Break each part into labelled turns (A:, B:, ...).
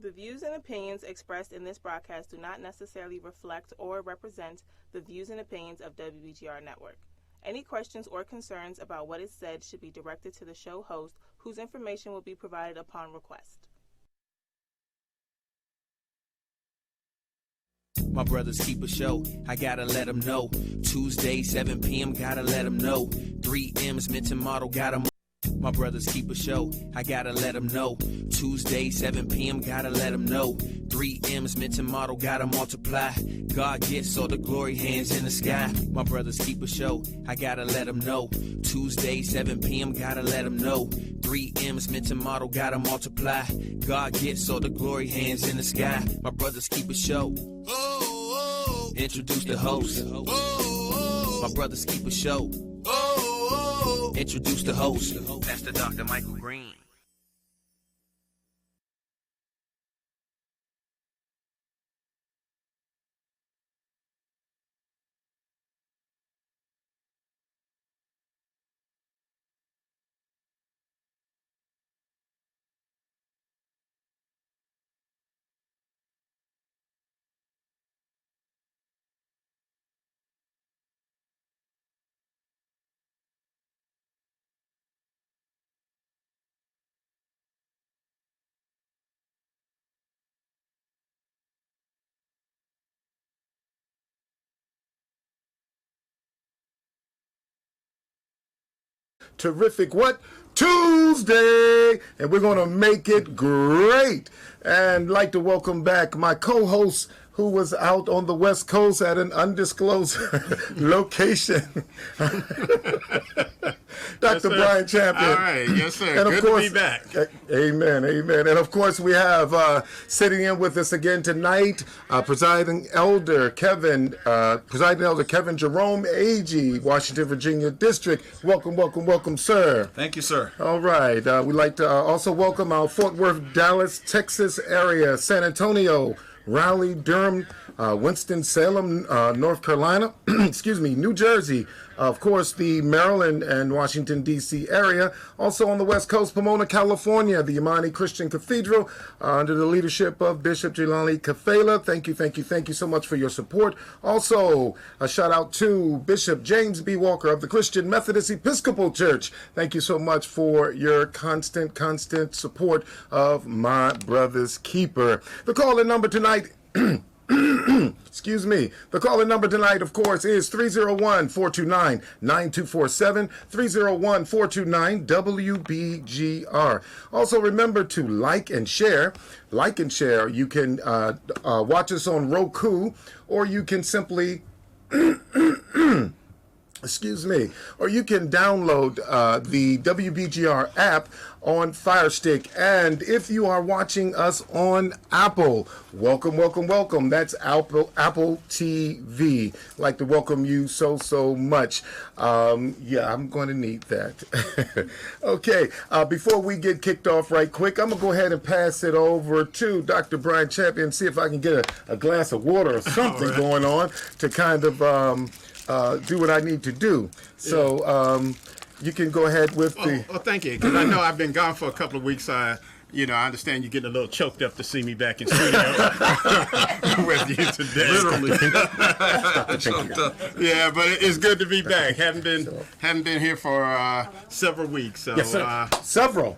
A: The views and opinions expressed in this broadcast do not necessarily reflect or represent the views and opinions of WBGR Network. Any questions or concerns about what is said should be directed to the show host, whose information will be provided upon request.
B: My brothers keep a show, I gotta let them know. Tuesday, 7 p.m., gotta let them know. 3 M's, mint and model, gotta. My brothers keep a show, I gotta let them know. Tuesday, 7 p.m., gotta let them know. 3 M's, mint and model, gotta multiply. God gets all the glory, hands in the sky. My brothers keep a show, I gotta let them know. Tuesday, 7 p.m., gotta let them know. 3 M's, mint and model, gotta multiply. God gets all the glory, hands in the sky. My brothers keep a show. Introduce the host. My brothers keep a show. Introduce the host. That's the Dr. Michael Green.
C: Terrific what? Tuesday! And we're going to make it great. And like to welcome back my co-host who was out on the West Coast at an undisclosed location. Dr. Brian Champion.
D: All right, yes, sir.
C: And
D: good
C: of course,
D: to be back.
C: Amen, amen. And of course, we have sitting in with us again tonight, Presiding Elder Kevin Jerome Agee, Washington, Virginia District. Welcome, welcome, welcome, sir.
D: Thank you, sir.
C: All right. We'd like to also welcome our Fort Worth, Dallas, Texas area, San Antonio, Raleigh, Durham, Winston-Salem, North Carolina, New Jersey, of course, the Maryland and Washington, D.C. area. Also on the West Coast, Pomona, California, the Imani Christian Cathedral, under the leadership of Bishop Jelani Kafela. Thank you so much for your support. Also, a shout out to Bishop James B. Walker of the Christian Methodist Episcopal Church. Thank you so much for your constant support of my brother's keeper. The call-in number tonight... Excuse me. The call-in number tonight, of course, is 301-429-9247, 301-429-WBGR. Also, remember to like and share. Like and share. You can watch us on Roku, or you can simply... Excuse me. Or you can download the WBGR app on Fire Stick. And if you are watching us on Apple, welcome, welcome, welcome. That's Apple TV. I'd like to welcome you so much. Yeah, I'm going to need that. Okay, before we get kicked off right quick, I'm going to go ahead and pass it over to Dr. Brian Champion, see if I can get a glass of water or something going on to kind of... do what I need to do. So you can go ahead with the...
D: Oh, thank you, because I know I've been gone for a couple of weeks. I understand you're getting a little choked up to see me back in studio with you today.
E: Literally.
D: Choked up. Yeah, but it's good to be back. Haven't been here for several weeks. So,
C: yes, sir. Several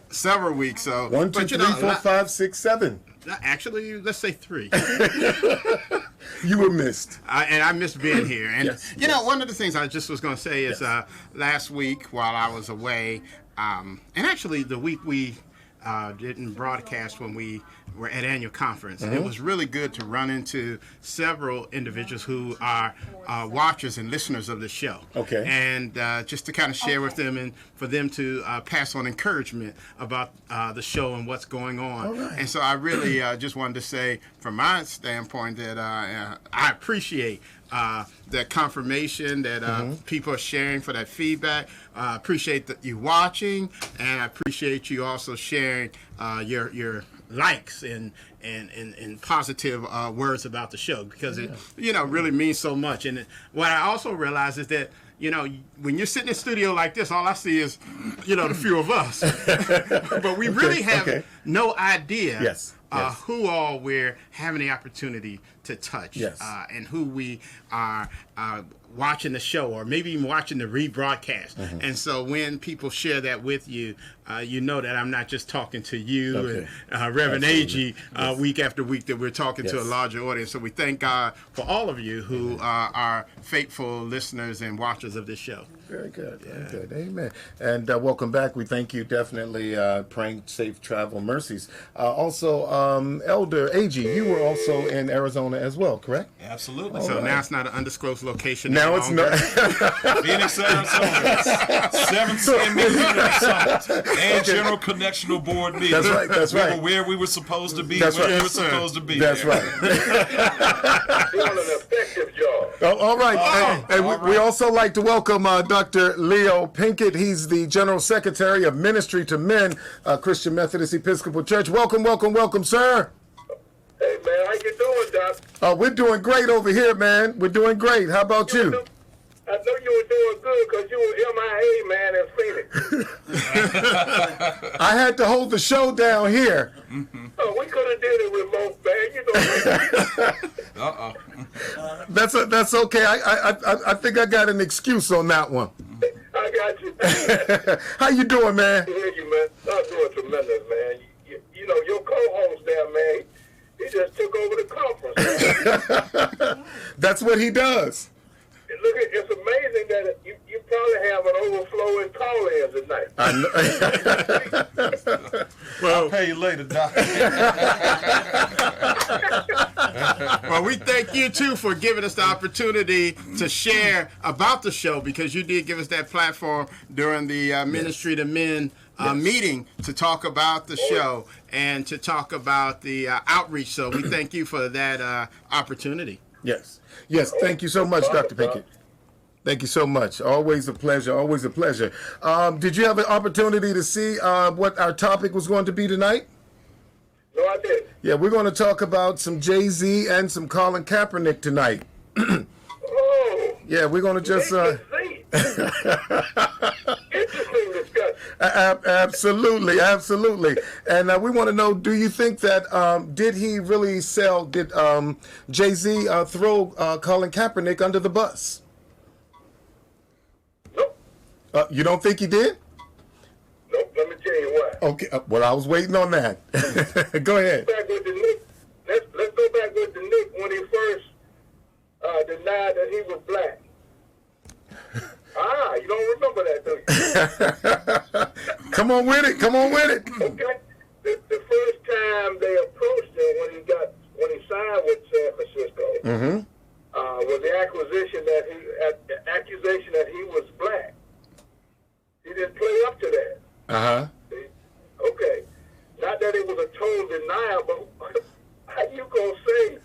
D: weeks. So
C: 1, 2, 3, 4, 5, 6, 7.
D: Actually, let's say 3.
C: You were missed.
D: And I missed being here. And,
C: yes,
D: one of the things I just was going to say is last week while I was away, and actually the week we didn't broadcast when we were at annual conference. It was really good to run into several individuals who are watchers and listeners of the show.
C: Okay.
D: And just to kind of share with them and for them to pass on encouragement about the show and what's going on.
C: All right.
D: And so I really just wanted to say from my standpoint that I appreciate that confirmation that people are sharing for that feedback. I appreciate that you watching, and I appreciate you also sharing your likes and positive words about the show, because it really means so much. And what I also realize is that when you're sitting in a studio like this, all I see is the few of us, but we really have no idea who all we're having the opportunity to touch, and who we are watching the show, or maybe even watching the rebroadcast. And so when people share that with you, you know that I'm not just talking to you and Reverend A.G. Week after week, that we're talking to a larger audience. So we thank God for all of you who are faithful listeners and watchers of this show.
C: Very good. Very good. Amen. And welcome back. We thank you. Definitely praying safe travel mercies. Also, Elder A.G., you were also in Arizona as well, correct?
E: Absolutely.
D: So now it's not an undisclosed location.
C: Now it's not.
E: Phoenix, Arizona. 710 million summits and General Connectional Board meeting.
C: That's right. That's
E: we
C: right.
E: were where we were supposed to be.
C: That's
E: where
C: right.
E: we were supposed to be.
C: That's right.
F: Doing an effective job.
C: All right. We also like to welcome Dr. Leo Pinkett. He's the General Secretary of Ministry to Men, Christian Methodist Episcopal Church. Welcome, welcome, welcome, sir.
F: Hey, man, how you doing, Doc?
C: We're doing great over here, man. We're doing great. How about you?
F: I know you were doing good because you were MIA, man, in Phoenix.
C: I had to hold the show down here.
F: Oh, we could have did it remote, man. You know.
C: That's okay. I think I got an excuse on that one.
F: I got you.
C: How you doing, man?
F: I hear you, man. I'm doing tremendous, man. You know, your co-host there, man, he just took over the conference.
C: That's what he does.
F: Look, it's amazing that you probably have an overflow in call-ins tonight.
E: Well, I'll pay you later, Doc.
D: Well, we thank you, too, for giving us the opportunity to share about the show, because you did give us that platform during the Ministry to Men meeting to talk about the show and to talk about the outreach. So we thank you for that opportunity.
C: Yes. Yes. Thank you so much, Dr. Pinkett. Thank you so much. Always a pleasure. Always a pleasure. Did you have an opportunity to see what our topic was going to be tonight?
F: No, I didn't.
C: Yeah, we're going to talk about some Jay-Z and some Colin Kaepernick tonight.
F: Oh.
C: Yeah, we're going to just...
F: Interesting discussion.
C: Absolutely, absolutely. And we want to know, do you think that, did he really did Jay-Z throw Colin Kaepernick under the bus?
F: Nope.
C: You don't think he did?
F: Nope, let me tell you why.
C: Okay, well, I was waiting on that. Go ahead.
F: Let's go back with the Nick when he first denied that he was black. You don't remember that, do you?
C: Come on with it. Come on with it.
F: Okay. The first time they approached him when he signed with San Francisco, was the accusation that he was black. He didn't play up to that. Okay. Not that it was a total denial, but how you gonna say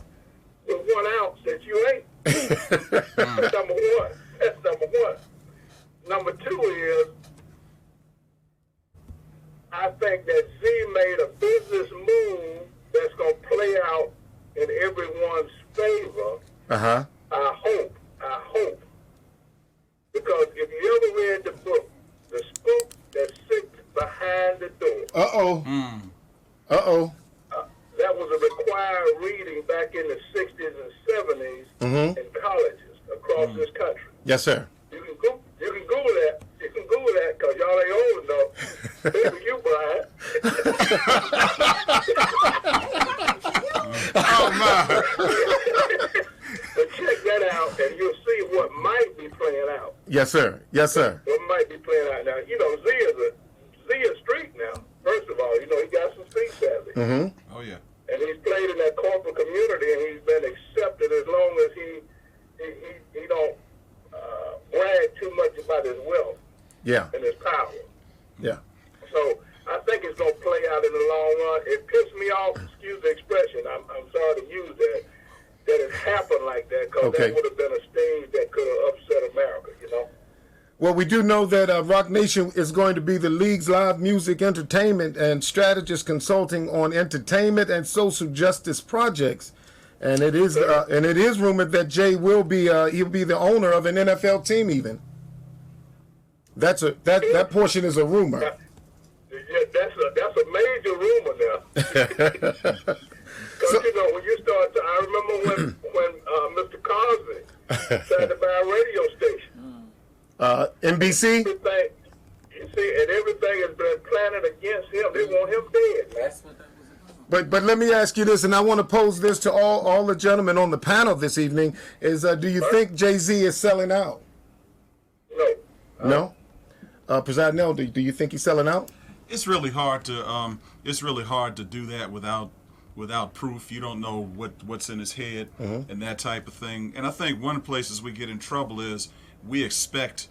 F: with 1 ounce that you ain't? That's number one. That's number one. Number two is, I think that Z made a business move that's going to play out in everyone's favor. I hope. Because if you ever read the book, The Spook That Sits Behind the Door. That was a required reading back in the 60s and 70s in colleges across this country.
C: Yes, sir.
F: You can Google that. You can Google that because y'all ain't old enough. Maybe you, Brian.
D: Oh, my.
F: But check that out, and you'll see what might be playing out.
C: Yes, sir. Yes, sir.
F: What might be playing out now. You know, Z is street now. First of all, you know, he got some speech savvy.
E: Oh, yeah.
F: And he's played in that corporate community, and he's been accepted as long as he don't brag too much about his wealth and his power. Yeah. So I think it's going to play out in the long run. It pissed me off, excuse the expression, I'm sorry to use that it happened like that, because that would have been a stage that could have upset America, you know?
C: Well, we do know that Rock Nation is going to be the league's live music, entertainment, and strategist consulting on entertainment and social justice projects. And it is rumored that Jay will be he'll be the owner of an NFL team even. That portion is a rumor.
F: You Yeah, that's a major rumor now. Because, you know, when you start to, I remember when Mr. Cosby tried to buy a radio station.
C: NBC?
F: Everything, you see, and everything has been planted against him. They want him dead. That's what that was about.
C: But let me ask you this, and I want to pose this to all the gentlemen on the panel this evening, is do you think Jay-Z is selling out?
F: No.
C: No? Presiding Elder, do you think he's selling out?
E: It's really hard to do that without proof. You don't know what's in his head and that type of thing. And I think one of the places we get in trouble is we expect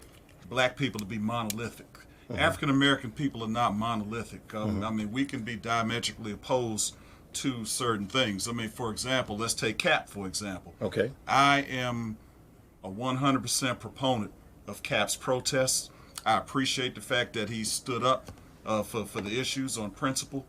E: black people to be monolithic. African American people are not monolithic. I mean, we can be diametrically opposed to certain things. I mean, for example, let's take Cap, for example.
C: Okay.
E: I am a 100% proponent of Cap's protests. I appreciate the fact that he stood up for the issues on principle,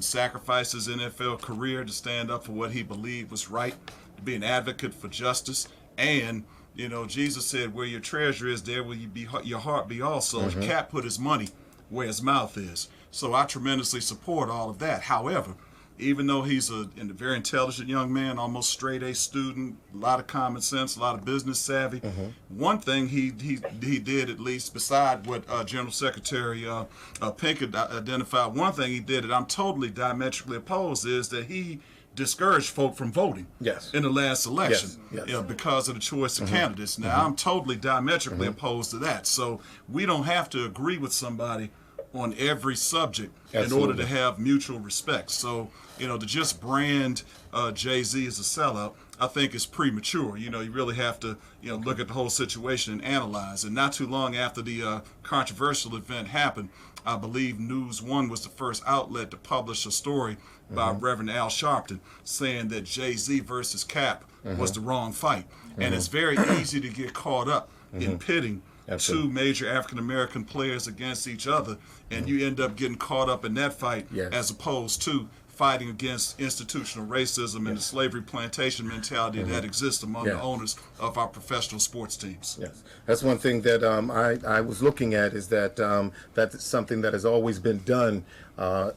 E: sacrificed his NFL career to stand up for what he believed was right, to be an advocate for justice. And, you know, Jesus said, where your treasure is, there will your heart be also. Cap put his money where his mouth is. So I tremendously support all of that. However, even though he's a very intelligent young man, almost straight A student, a lot of common sense, a lot of business savvy, one thing he did, at least beside what General Secretary Pinkett identified, one thing he did that I'm totally diametrically opposed is that he discouraged folk from voting in the last election because of the choice of candidates. Now, I'm totally diametrically opposed to that. So we don't have to agree with somebody on every subject in order to have mutual respect. So, you know, to just brand Jay-Z as a sellout, I think is premature. You know, you really have to, you know, look at the whole situation and analyze. And not too long after the controversial event happened, I believe News One was the first outlet to publish a story by Reverend Al Sharpton saying that Jay-Z versus Cap was the wrong fight. And it's very easy to get caught up in pitting two major African-American players against each other, and you end up getting caught up in that fight as opposed to fighting against institutional racism and the slavery plantation mentality that exists among the owners of our professional sports teams.
C: Yes, that's one thing that I was looking at, is that that's something that has always been done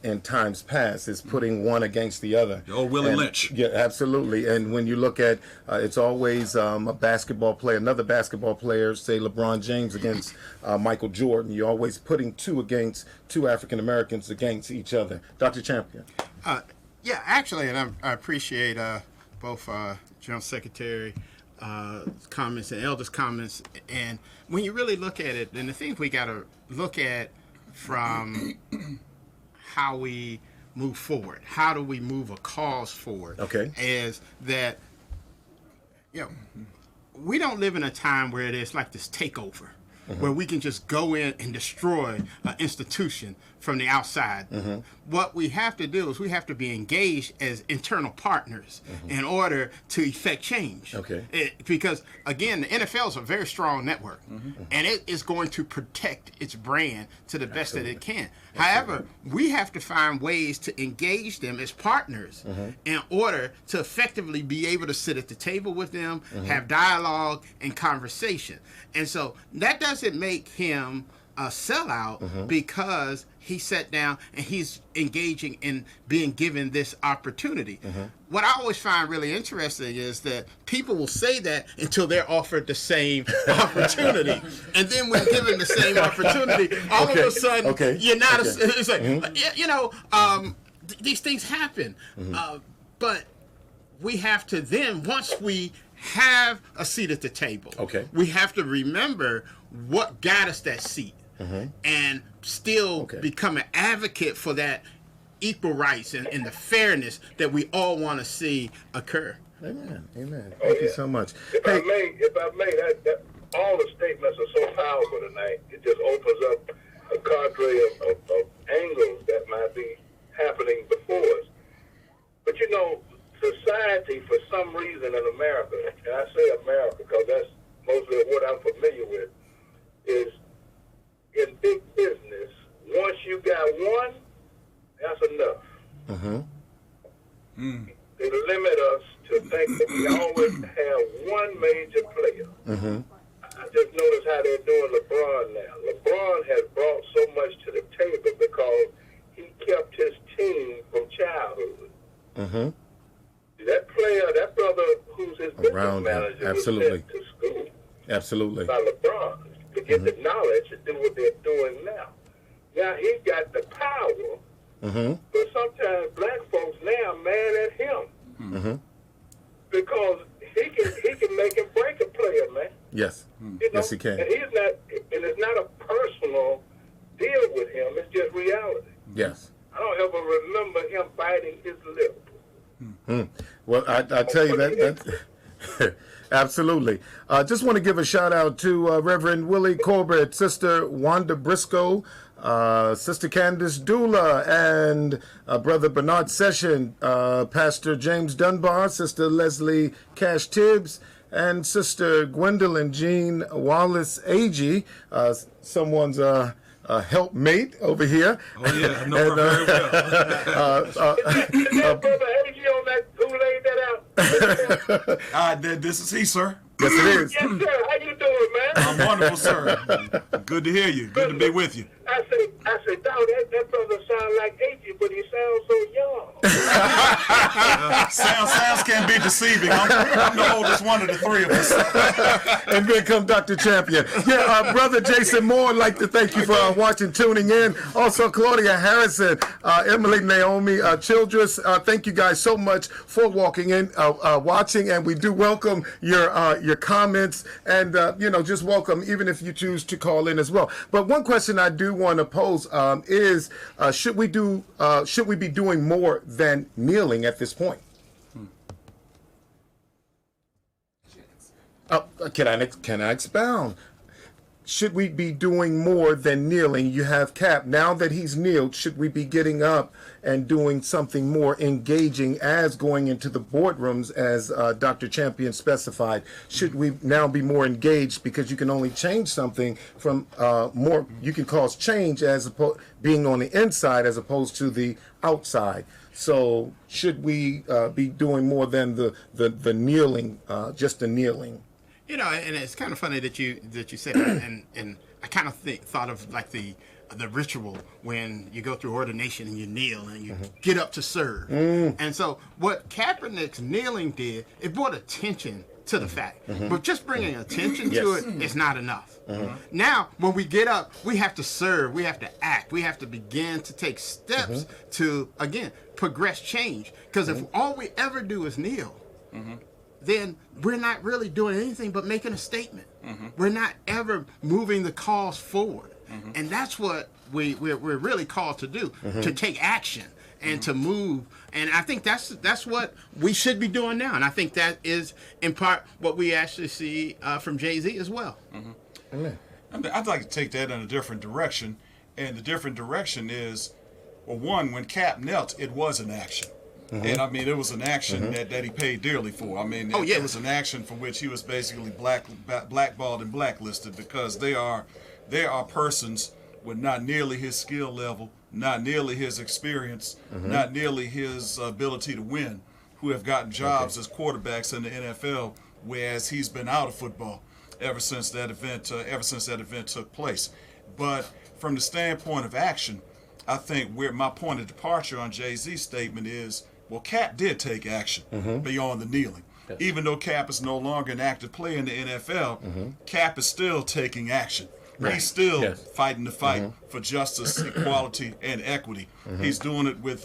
C: in times past, is putting one against the other.
E: Oh, Willie Lynch.
C: Yeah, absolutely. And when you look at, it's always a basketball player, another basketball player, say LeBron James against Michael Jordan. You're always putting two African Americans against each other. Dr. Champion.
D: Yeah, actually, and I appreciate both General Secretary comments and Elder's comments. And when you really look at it, then the things we got to look at from how we move forward, how do we move a cause forward, is that, you know, we don't live in a time where there's like this takeover, where we can just go in and destroy an institution from the outside. What we have to do is we have to be engaged as internal partners in order to effect change. Because, again, the NFL is a very strong network, and it is going to protect its brand to the best that it can. However, we have to find ways to engage them as partners in order to effectively be able to sit at the table with them, have dialogue and conversation. And so that doesn't make him a sellout because he sat down and he's engaging in being given this opportunity. What I always find really interesting is that people will say that until they're offered the same opportunity. And then when given the same opportunity, all of a sudden, you're not, it's like, you know, these things happen. But we have to then, once we have a seat at the table, we have to remember what got us that seat. And still become an advocate for that equal rights and the fairness that we all want to see occur.
C: Amen. Amen. Thank you so much.
F: If I may, that all the statements are so powerful tonight. It just opens up a cadre of angles that might be happening before us. But you know, society, for some reason in America, and I say America because that's mostly what I'm familiar with, is in big business, once you got one, that's enough. They limit us to think that we always have one major player. just noticed how they're doing LeBron now. LeBron has brought so much to the table because he kept his team from childhood.
C: Mm-hmm.
F: That player, that brother who's his business manager,
C: absolutely,
F: was sent to school.
C: Absolutely.
F: By LeBron to get the knowledge to do what they're doing now. Now he got the power, but sometimes black folks now mad at him because he can make and break a player, man.
C: Yes,
F: you know?
C: Yes, he can.
F: And he's not, and it's not a personal deal with him. It's just reality.
C: Yes.
F: I don't ever remember him biting his lip.
C: Well, I tell you that absolutely. Just want to give a shout out to Reverend Willie Corbett, Sister Wanda Briscoe, Sister Candace Dula, and Brother Bernard Session, Pastor James Dunbar, Sister Leslie Cash Tibbs, and Sister Gwendolyn Jean Wallace Agee, someone's helpmate over here.
E: Oh yeah, I know her very well.
F: Brother Agee on that, who laid that out?
E: This is he, sir.
C: Yes, it is.
F: Yes, sir. How you doing, man?
E: I'm wonderful, sir. Good to hear you. Good to be with you.
F: I said, dog, that brother sound like Agee, but he sounds so young.
E: Sounds can be deceiving. I'm the oldest one of the three of us.
C: And then come Dr. Champion. Yeah, Brother Jason Moore, I'd like to thank you for watching, tuning in. Also, Claudia Harrison, Emily Naomi Childress, thank you guys so much for watching, and we do welcome your comments, and just welcome even if you choose to call in as well. But one question I do want to pose is, should we be doing more than kneeling at this point? Can I expound? Should we be doing more than kneeling? You have Cap. Now that he's kneeled, should we be getting up and doing something more engaging as going into the boardrooms, as Dr. Champion specified? Should we now be more engaged, because you can only change something from you can cause change as being on the inside as opposed to the outside. So should we be doing more than the kneeling, just the kneeling?
D: And it's kind of funny that you said that, and I kind of thought of like the ritual when you go through ordination and you kneel and you get up to serve. And so what Kaepernick's kneeling did, it brought attention to the fact. But just bringing attention to it is not enough. Now, when we get up, we have to serve, we have to act, we have to begin to take steps to, again, progress change. Because if all we ever do is kneel, then we're not really doing anything but making a statement. We're not ever moving the cause forward. And that's what we're really called to do, to take action and to move. And I think that's what we should be doing now. And I think that is, in part, what we actually see from Jay-Z as well.
C: Amen.
E: I'd like to take that in a different direction. And the different direction is, well, one, when Cap knelt, it was an action. And I mean, it was an action that he paid dearly for. I mean, it was an action for which he was basically blackballed and blacklisted, because they are persons with not nearly his skill level, not nearly his experience, not nearly his ability to win, who have gotten jobs as quarterbacks in the NFL, whereas he's been out of football ever since that event took place. But from the standpoint of action, I think where my point of departure on Jay-Z's statement is, well, Cap did take action beyond the kneeling. Yes. Even though Cap is no longer an active player in the NFL, Cap is still taking action. Right. He's still fighting the fight for justice, equality, and equity. He's doing it with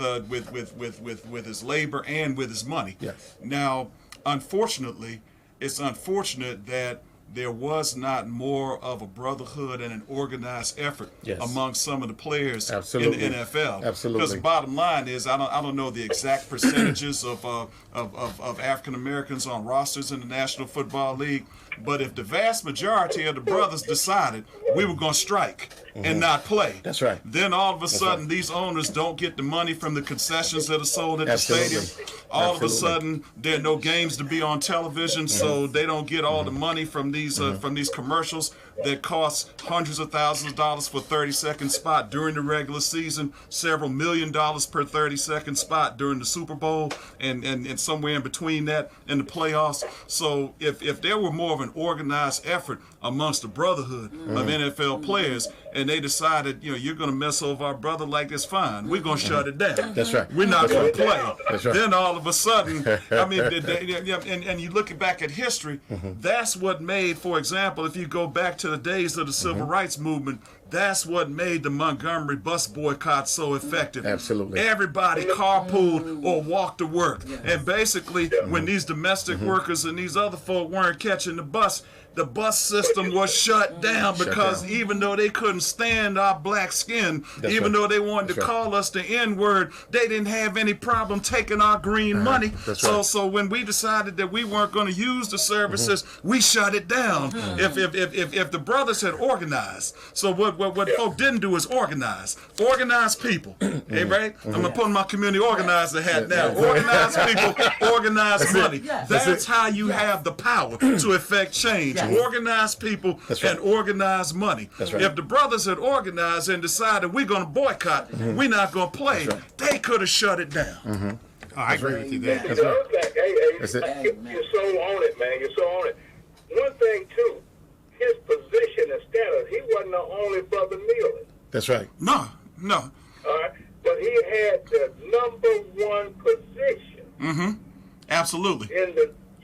E: his labor and with his money. Yes. Now, unfortunately, it's unfortunate that there was not more of a brotherhood and an organized effort among some of the players in the NFL. Absolutely. Because the bottom line is, I don't know the exact percentages of African Americans on rosters in the National Football League, but if the vast majority of the brothers decided we were going to strike and not play, that's right, then all of a sudden these owners don't get the money from the concessions that are sold at the stadium. All of a sudden there are no games to be on television, so they don't get all the money from these commercials. that costs hundreds of thousands of dollars for a 30-second spot during the regular season, several $1 million per 30-second spot during the Super Bowl, and somewhere in between that in the playoffs. So if there were more of an organized effort amongst the brotherhood of NFL players, and they decided, you're going to mess over our brother like this, fine, we're going to shut it down.
C: That's right.
E: We're not going to play.
C: That's right.
E: Then all of a sudden, and you look back at history, that's what made, for example, if you go back to the days of the Civil Rights Movement, that's what made the Montgomery bus boycott so effective.
C: Absolutely.
E: Everybody carpooled or walked to work. And basically, when these domestic workers and these other folk weren't catching the bus system was shut down because even though they couldn't stand our black skin, though they wanted to call us the N-word, they didn't have any problem taking our green money. So when we decided that we weren't going to use the services, we shut it down. If the brothers had organized, so what folk didn't do is organize people. Hey, right? I'm gonna put my community organizer hat now. Organize people, organize money. That's how you have the power to effect change. Organize people and organize money. If the brothers had organized and decided we're going to boycott, we're not going to play, they could have shut it down.
D: I agree with you there.
F: You're so on it, man. You're so on it. One thing, too, his position and status, he wasn't the only brother kneeling.
C: That's right.
E: No.
F: All right? But he had the #1 position.
E: Absolutely.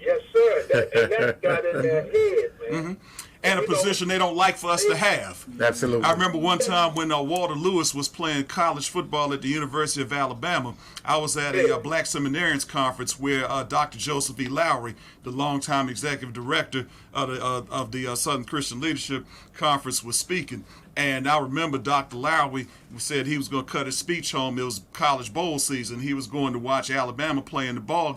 F: Yes, sir. And that got in their head, man.
E: And a position they don't like for us to have.
C: Absolutely.
E: I remember one time when Walter Lewis was playing college football at the University of Alabama. I was at a Black Seminarians conference where Dr. Joseph E. Lowry, the longtime executive director of the Southern Christian Leadership Conference, was speaking. And I remember Dr. Lowry said he was going to cut his speech home. It was college bowl season. He was going to watch Alabama play in the bowl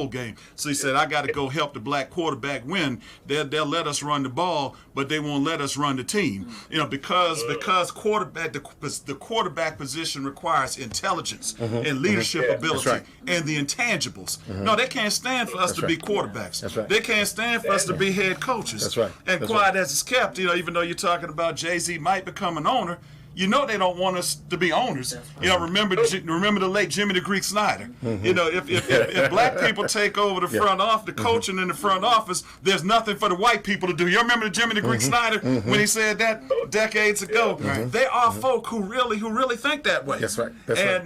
E: game. So he said, I got to go help the black quarterback win. They'll let us run the ball, but they won't let us run the team. Because the quarterback position requires intelligence and leadership ability and the intangibles. No, they can't stand for us to be quarterbacks. They can't stand for us to be head coaches.
C: That's right.
E: And quiet as it's kept, even though you're talking about Jay-Z might become an owner, they don't want us to be owners. Remember the late Jimmy the Greek Snyder. If black people take over the front office, the coaching in the front office, there's nothing for the white people to do. You remember Jimmy the Greek Snyder when he said that decades ago? There are folk who really think that way.
C: That's right.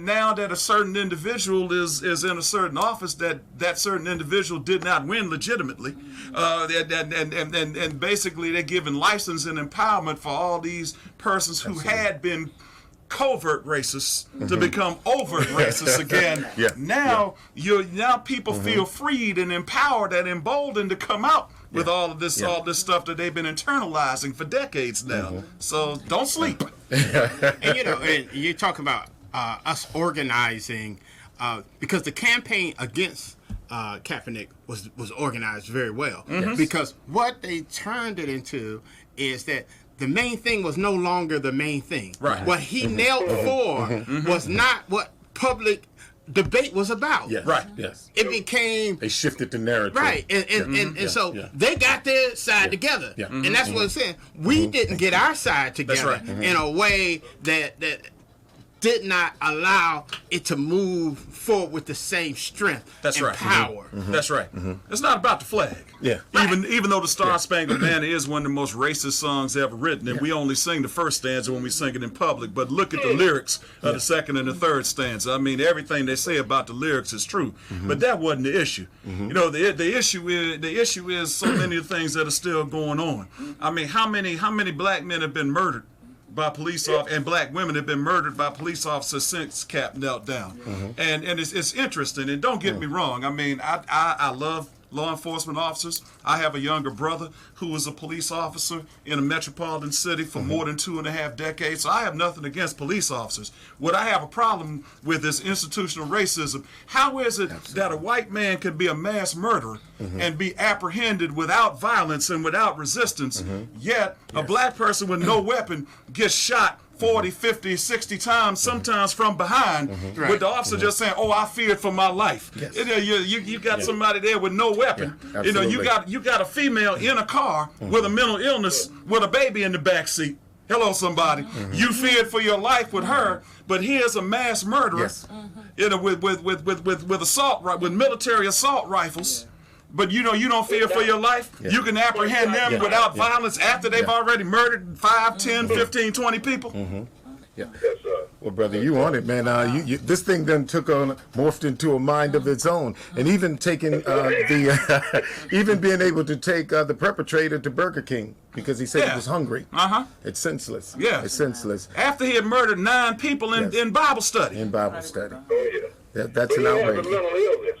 E: Now that a certain individual is in a certain office, that certain individual did not win legitimately, and basically they're giving license and empowerment for all these persons who had been covert racists to become overt racists again. Now people feel freed and empowered and emboldened to come out with all this stuff that they've been internalizing for decades now. So don't sleep.
D: And you talk about us organizing because the campaign against Kaepernick was organized very well. Because what they turned it into is that the main thing was no longer the main thing.
E: Right.
D: What he knelt for was not what public debate was about.
C: Yes.
E: Right.
C: Yes.
D: It became...
C: They shifted the narrative.
D: Right. And so they got their side together.
C: Yeah.
D: And that's what I'm saying. We didn't get our side together in a way that did not allow it to move forward with the same strength and power.
E: That's right. It's not about the flag.
C: Yeah.
E: Even though the Star Spangled Banner is one of the most racist songs ever written, and we only sing the first stanza when we sing it in public, but look at the lyrics of the second and the third stanza. I mean, everything they say about the lyrics is true, but that wasn't the issue. The issue is so many of the things that are still going on. I mean, how many black men have been murdered by police officers, and black women have been murdered by police officers since Cap knelt down? And it's interesting, and don't get me wrong, I mean, I love law enforcement officers. I have a younger brother who was a police officer in a metropolitan city for more than 2.5 decades, so I have nothing against police officers. What I have a problem with is institutional racism. How is it that a white man can be a mass murderer and be apprehended without violence and without resistance, yet a black person with no weapon gets shot 40, 50, 60 times, sometimes from behind, with the officer just saying, "Oh, I feared for my life."
C: Yes.
E: You got somebody there with no weapon. You got a female in a car with a mental illness with a baby in the back seat. Hello, somebody. You feared for your life with her, but here's a mass murderer, with assault, with military assault rifles. But you don't fear for your life. You can apprehend them without violence after they've already murdered 5, 10, 15, 20 people.
C: Yeah. Well, brother, you on it, man. This thing then morphed into a mind of its own, and even taking even being able to take the perpetrator to Burger King because he said he was hungry. It's senseless.
E: Yeah,
C: it's senseless.
E: After he had murdered 9 people in Bible study.
C: In Bible study.
F: Oh, yeah.
C: That's an outrage.
F: Mental illness.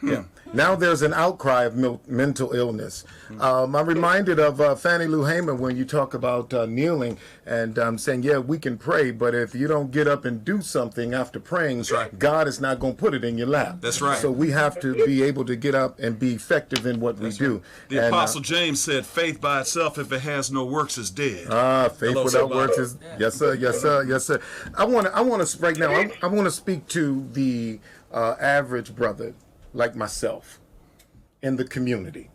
C: Yeah. Now there's an outcry of mental illness. I'm reminded of Fannie Lou Hamer when you talk about kneeling and saying, yeah, we can pray, but if you don't get up and do something after praying, God is not going to put it in your lap.
E: That's right.
C: So we have to be able to get up and be effective in what we do.
E: The Apostle James said, faith by itself, if it has no works, is dead.
C: Faith without works is, yes, sir, yes, sir, yes, sir. I want to right now, I want to speak to the average brother like myself in the community.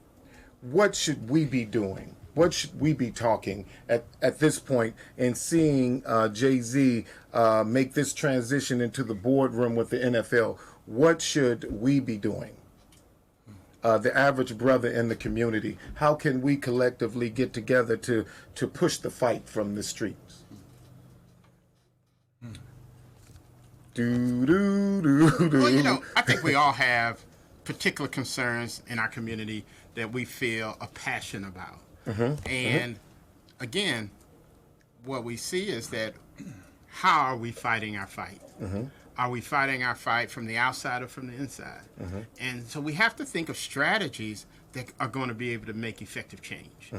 C: What should we be doing? What should we be talking at this point and seeing Jay-Z make this transition into the boardroom with the NFL? What should we be doing? The average brother in the community. How can we collectively get together to push the fight from the streets?
D: Well, I think we all have particular concerns in our community that we feel a passion about. And again, what we see is that how are we fighting our fight? Are we fighting our fight from the outside or from the inside? And so we have to think of strategies that are going to be able to make effective change.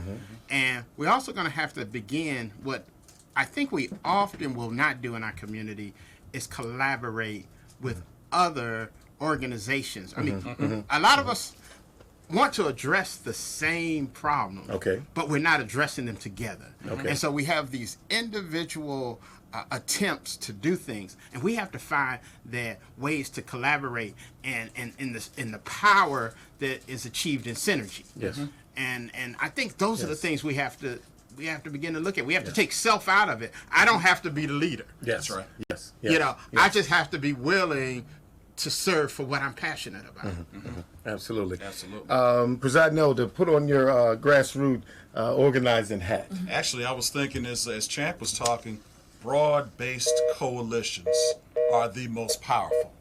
D: And we're also going to have to begin what I think we often will not do in our community is collaborate with other organizations. I mean, a lot of us want to address the same problem, but we're not addressing them together. And so we have these individual attempts to do things, and we have to find that ways to collaborate and in the power that is achieved in synergy. And I think those are the things we have to begin to look at. We have to take self out of it. I don't have to be the leader.
E: That's right.
D: I just have to be willing to serve for what I'm passionate about.
C: Absolutely. Presiding Elder, put on your grassroots organizing hat.
E: Actually, I was thinking as Champ was talking, broad-based coalitions are the most powerful.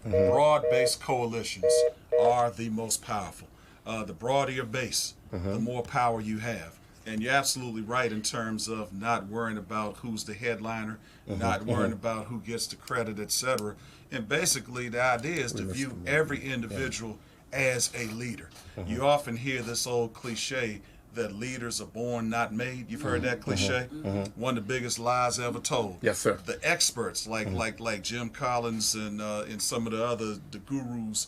E: Broad-based coalitions are the most powerful. The broader your base, the more power you have. And you're absolutely right in terms of not worrying about who's the headliner, not worrying about who gets the credit, etc. And basically the idea is to view every individual as a leader. You often hear this old cliche that leaders are born, not made. You've heard that cliche? One of the biggest lies ever told.
C: Yes, sir.
E: The experts like Jim Collins and some of the gurus,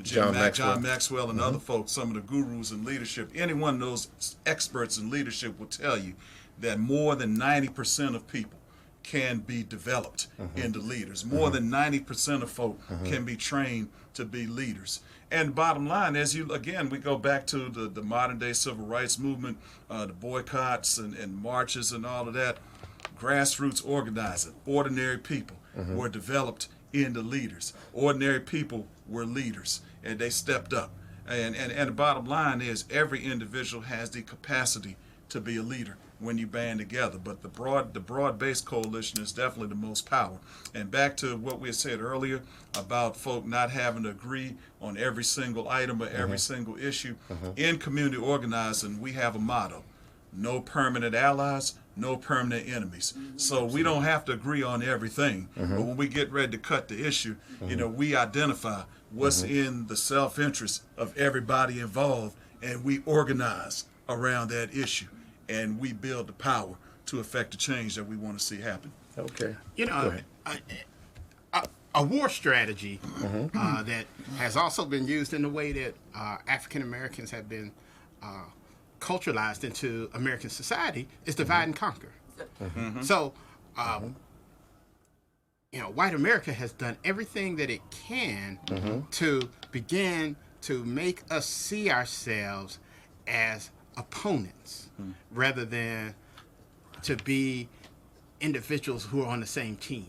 E: John Maxwell and other folks, some of the gurus in leadership, any one of those experts in leadership will tell you that more than 90% of people can be developed into leaders. More than 90% of folk can be trained to be leaders. And bottom line, we go back to the modern day civil rights movement, the boycotts and marches and all of that, grassroots organizing, ordinary people were developed into leaders. Ordinary people were leaders, and they stepped up. And the bottom line is every individual has the capacity to be a leader when you band together. But the broad-based coalition is definitely the most power. And back to what we had said earlier about folk not having to agree on every single item or every single issue. In community organizing, we have a motto: no permanent allies, no permanent enemies. So we don't have to agree on everything. But when we get ready to cut the issue, we identify what's in the self-interest of everybody involved, and we organize around that issue. And we build the power to affect the change that we want to see happen.
C: Okay.
D: A war strategy that has also been used in the way that African Americans have been culturalized into American society is divide and conquer. So white America has done everything that it can to begin to make us see ourselves as opponents rather than to be individuals who are on the same team.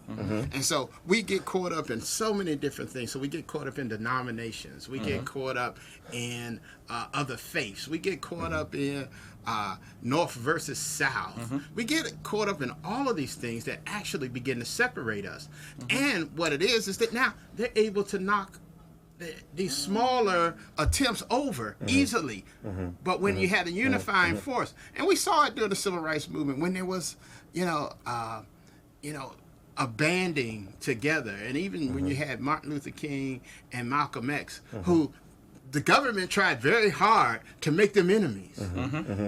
D: And so we get caught up in so many different things. So we get caught up in denominations. We get caught up in other faiths. We get caught up in North versus South. We get caught up in all of these things that actually begin to separate us. And what it is that now they're able to knock these smaller attempts over easily. But when you had a unifying force, and we saw it during the Civil Rights Movement when there was, a banding together, and even when you had Martin Luther King and Malcolm X, who the government tried very hard to make them enemies,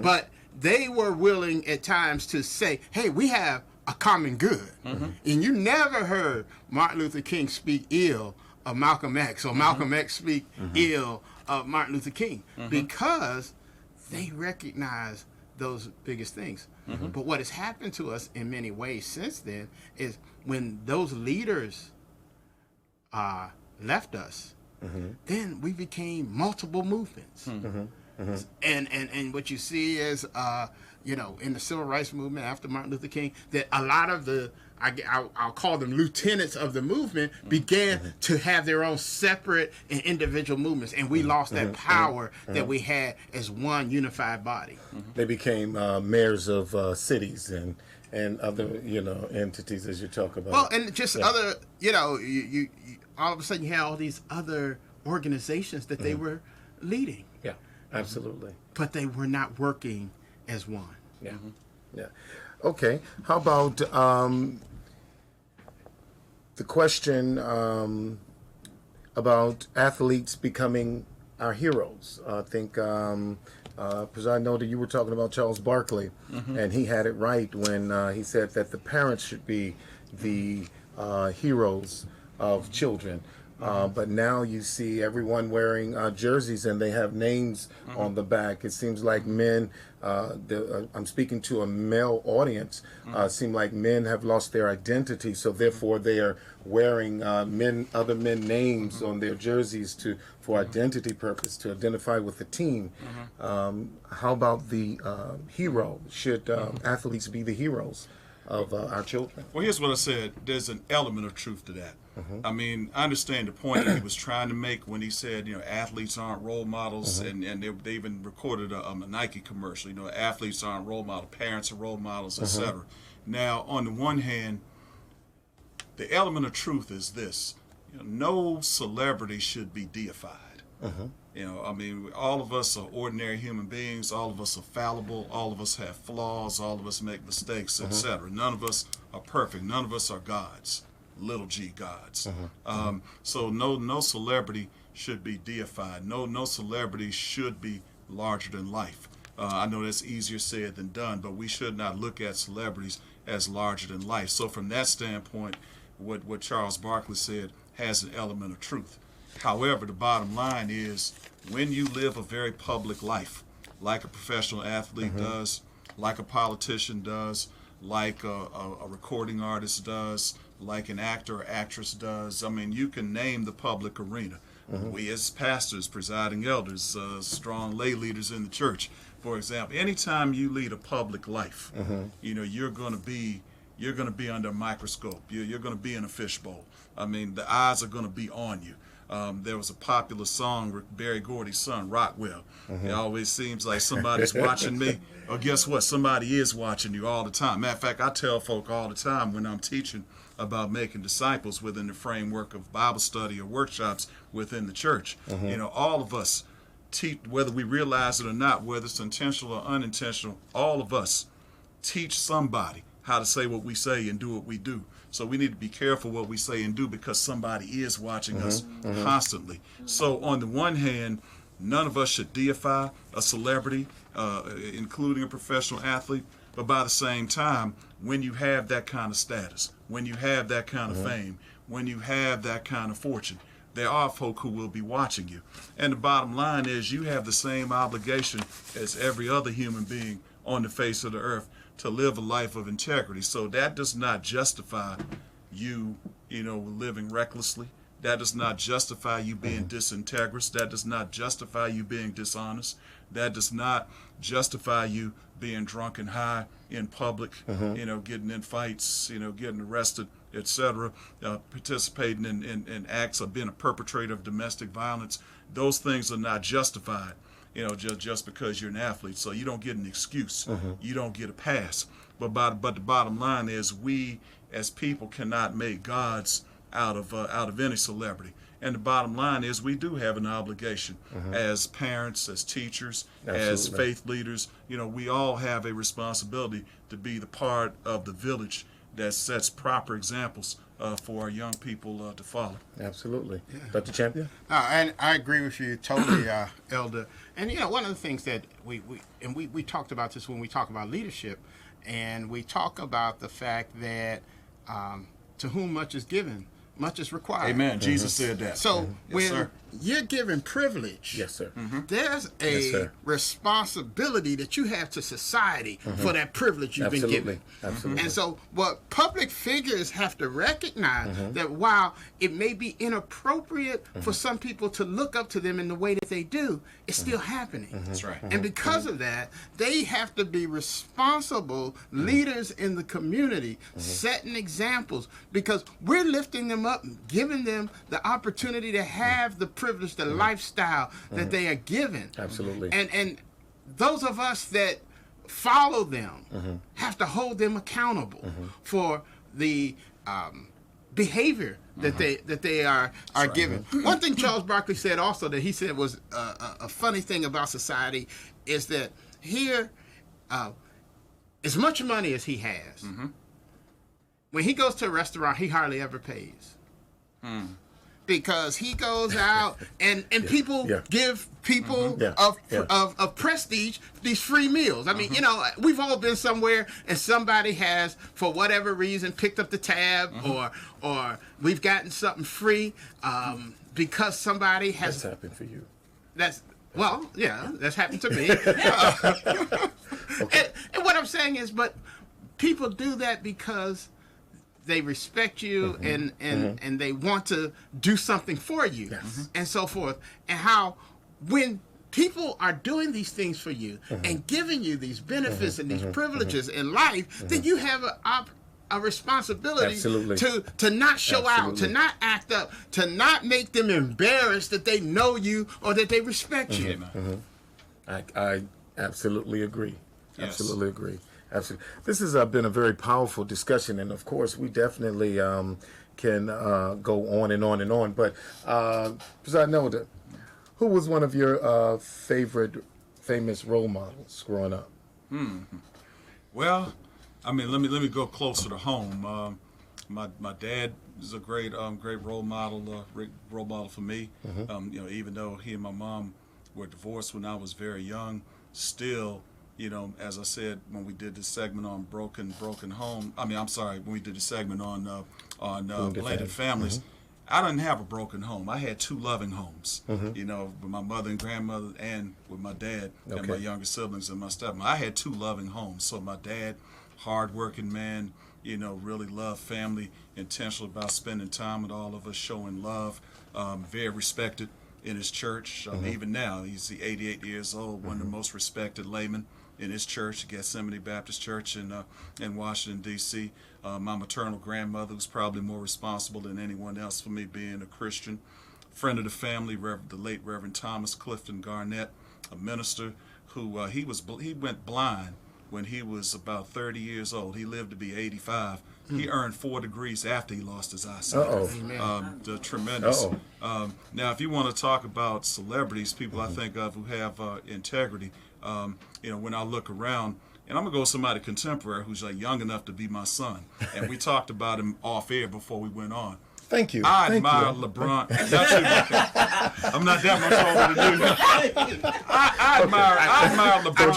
D: but they were willing at times to say, hey, we have a common good. And you never heard Martin Luther King speak ill of Malcolm X or Malcolm X speak ill of Martin Luther King because they recognize those biggest things. But what has happened to us in many ways since then is when those leaders left us, then we became multiple movements. And what you see is, in the Civil Rights Movement after Martin Luther King, that a lot of the, I'll call them lieutenants of the movement, began to have their own separate and individual movements. And we lost that power that we had as one unified body.
C: They became mayors of cities and other, entities, as you talk about.
D: Well, and just other, you all of a sudden you have all these other organizations that they were leading.
C: Yeah, absolutely.
D: But they were not working as one.
C: Yeah. Yeah. Okay. How about the question about athletes becoming our heroes? I think, because I know that you were talking about Charles Barkley, and he had it right when he said that the parents should be the heroes of children. But now you see everyone wearing jerseys and they have names on the back. It seems like men, I'm speaking to a male audience, seem like men have lost their identity, so therefore they are wearing other men names on their jerseys for identity purpose, to identify with the team. How about the hero? Should athletes be the heroes of our children?
E: Well, here's what I said. There's an element of truth to that. I mean, I understand the point that he was trying to make when he said, athletes aren't role models, and they even recorded a Nike commercial. Athletes aren't role models, parents are role models, etc. Now, on the one hand, the element of truth is this: no celebrity should be deified. All of us are ordinary human beings. All of us are fallible. All of us have flaws. All of us make mistakes, etc. None of us are perfect. None of us are gods, little g gods. So no celebrity should be deified. No celebrity should be larger than life. I know that's easier said than done, but we should not look at celebrities as larger than life. So from that standpoint, what Charles Barkley said has an element of truth. However, the bottom line is, when you live a very public life, like a professional athlete does, like a politician does, like a recording artist does, like an actor or actress does, you can name the public arena. We as pastors, presiding elders, strong lay leaders in the church, for example, anytime you lead a public life, you're going to be under a microscope. You're going to be in a fishbowl. The eyes are going to be on you. There was a popular song with Berry Gordy's son, Rockwell. It always seems like somebody's watching me. Or guess what? Somebody is watching you all the time. Matter of fact, I tell folk all the time when I'm teaching about making disciples within the framework of Bible study or workshops within the church. All of us teach, whether we realize it or not, whether it's intentional or unintentional, all of us teach somebody how to say what we say and do what we do. So we need to be careful what we say and do, because somebody is watching us constantly. So on the one hand, none of us should deify a celebrity, including a professional athlete. But by the same time, when you have that kind of status, when you have that kind of fame, when you have that kind of fortune, there are folk who will be watching you. And the bottom line is, you have the same obligation as every other human being on the face of the earth to live a life of integrity. So that does not justify you, living recklessly. That does not justify you being disintegrous. That does not justify you being dishonest. That does not justify you being drunk and high in public, getting in fights, getting arrested, etc., participating in acts of being a perpetrator of domestic violence. Those things are not justified, just because you're an athlete. So you don't get an excuse. You don't get a pass. But the bottom line is, we as people cannot make gods out of any celebrity. And the bottom line is, we do have an obligation as parents, as teachers, as faith leaders. We all have a responsibility to be the part of the village that sets proper examples for our young people to follow.
C: Absolutely. Yeah. Dr. Champion?
D: And I agree with you totally, Elder. And, one of the things that we talked about this when we talk about leadership, and we talk about the fact that to whom much is given, much is required.
E: Amen. Jesus said that.
D: So when you're given privilege,
C: yes, sir,
D: there's a responsibility that you have to society for that privilege you've been given.
C: Absolutely.
D: And so what public figures have to recognize, that while it may be inappropriate for some people to look up to them in the way that they do, it's still happening.
E: That's right.
D: And because of that, they have to be responsible leaders in the community, setting examples, because we're lifting them up, giving them the opportunity to have the privilege, the lifestyle that they are given.
C: Absolutely.
D: And those of us that follow them have to hold them accountable for the behavior that they are given. One thing Charles Barkley said also, that he said was a funny thing about society, is that here, as much money as he has, when he goes to a restaurant, he hardly ever pays. Because he goes out and people give people of prestige these free meals. I mean, we've all been somewhere and somebody has, for whatever reason, picked up the tab, or we've gotten something free because somebody has.
C: That's happened for you.
D: That's happened to me. And what I'm saying is, but people do that because they respect you and they want to do something for you, and so forth. And how when people are doing these things for you and giving you these benefits and these privileges in life, then you have a responsibility to not show out, to not act up, to not make them embarrassed that they know you or that they respect you.
C: I absolutely agree.
E: Yes.
C: Absolutely agree. Absolutely. This has been a very powerful discussion, and of course, we definitely can go on and on and on. But because I know that, who was one of your favorite famous role models growing up?
E: Well, I mean, let me go closer to home. My dad is a great role model for me. Even though he and my mom were divorced when I was very young, still. As I said, when we did the segment on broken home, when we did the segment on blended families, I didn't have a broken home. I had two loving homes, with my mother and grandmother, and with my dad and my younger siblings and my stepmom. I had two loving homes. So my dad, hardworking man, really loved family, intentional about spending time with all of us, showing love, very respected in his church. Even now, he's 88 years old, one of the most respected laymen in his church, Gethsemane Baptist Church in Washington, D.C. My maternal grandmother was probably more responsible than anyone else for me being a Christian. Friend of the family, the late Reverend Thomas Clifton Garnett, a minister who he went blind when he was about 30 years old. He lived to be 85. He earned 4 degrees after he lost his eyesight. Tremendous. Now, if you want to talk about celebrities, people I think of who have integrity, when I look around, and I'm going to go with somebody contemporary who's young enough to be my son. And we talked about him off air before we went on.
C: Thank you.
E: I admire LeBron. I'm not that much older than you. I admire LeBron.